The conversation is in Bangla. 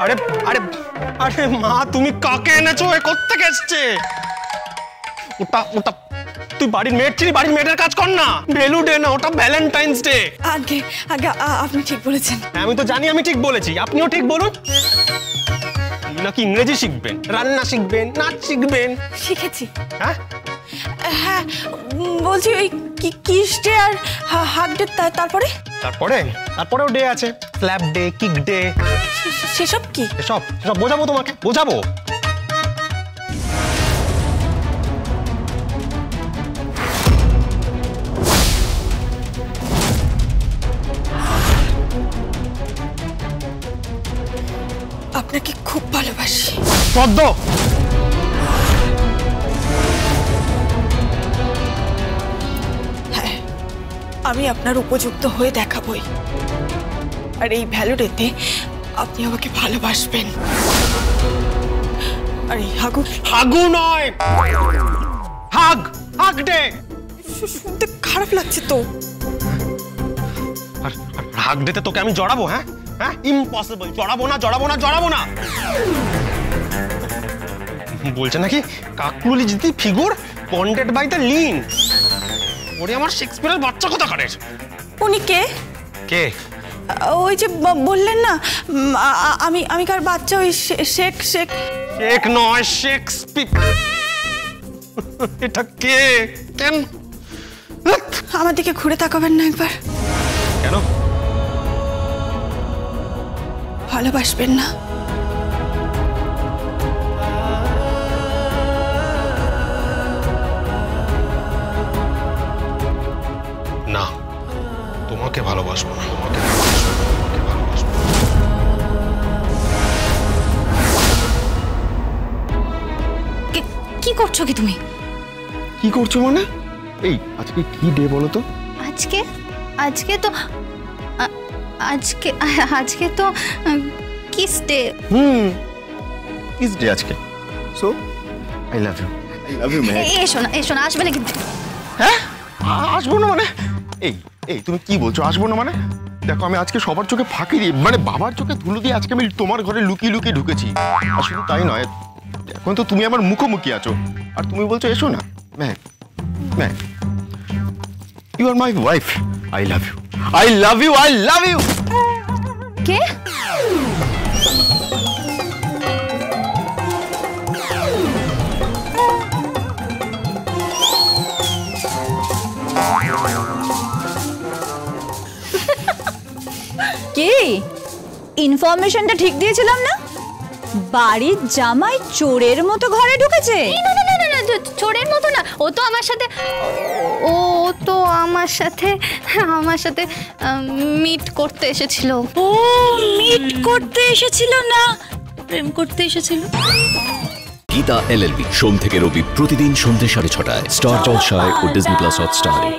আরে আরে আরে মা, তুমি কাকে এনেছো? এ কোত্থেকে এসছে? ওটা ওটা তুই বাড়ির মেয়ের ছিলি, বাড়ির মেয়েটার কাজ কর না। বেলু ডে না, ওটা ভ্যালেন্টাইন্স ডে। আগে আগে আপনি ঠিক বলেছেন। আমি তো জানি আমি ঠিক বলেছি, আপনিও ঠিক বলুন। নাকি ইংরেজি শিখবেন, রান্না শিখবেন, নাচ শিখবেন? শিখেছি। হ্যাঁ হ্যাঁ, বলছি ওই কিস ডে আর হাগ ডে, তারপরে তারপরেও ডে আছে, স্ল্যাপ ডে, কিক ডে। সেসব কি? এসব বোঝাবো তোমাকে, বোঝাবো। আপনাকে খুব ভালোবাসি পদ্ম। হ্যাঁ, আমি আপনার উপযুক্ত হয়ে দেখাবই। আর এই ভ্যালুডেতে আপনি আমাকে ভালোবাসবেন। আর এই হাগু নয়, হাগ ডে। শুনতে খারাপ লাগছে তো। আর হাগ ডেতে তোকে আমি জড়াবো? হ্যাঁ হ্যাঁ, ইম্পসিবল। জড়াবো না। বলছে নাকি কাকরুলি জিতি ফিগুর বন্ডেড বাই দ্য লিন। ওরে আমার শেক্সপিয়ারের বাচ্চা কথা কাটে। উনি কে? ওই যে বললেন না আমি কার বাচ্চা, ওই শেখ নয়, শেক্সপিয়ার। এটা কে? কেন? আমার দিকে ঘুরে তাকাবেন না একবার? কেন? ভালোবাসবেন না? না, তোমাকে ভালোবাসবো না। কি করছো কি তুমি? কি করছো মানে? এই আজকে কি ডে বলো তো? আজকে তো কিস ডে। কিস ডে আজকে। So I love you man. এসো না, আসবে না কিন্তু। হ্যাঁ, আসবো না মানে? এই তুমি কি বলছো আসবো না মানে? দেখো, আমি আজকে সবার চোখে ফাঁকি দিয়ে, মানে বাবার চোখে ধুলো দিয়ে আজকে আমি তোমার ঘরে লুকিয়ে ঢুকেছি। আর শুধু তাই নয়, এখন তো তুমি আমার মুখোমুখি আছো আর তুমি বলছো এসো না। Mac you are my wife. I love you. কে? কে? ইনফরমেশনটা ঠিক দিয়েছিলাম না? বাড়ির জামাই চোরের মতো ঘরে ঢুকেছে? না, চোরের মতো না। ও তো আমার সাথে মিট করতে এসেছিল। ও মিট করতে এসেছিল না, প্রেম করতে এসেছিল। গীতা LLB সোম থেকে রবি প্রতিদিন সন্ধ্যে 6:30টায় স্টার জলসায় ও ডিজনি প্লাস হটস্টারে।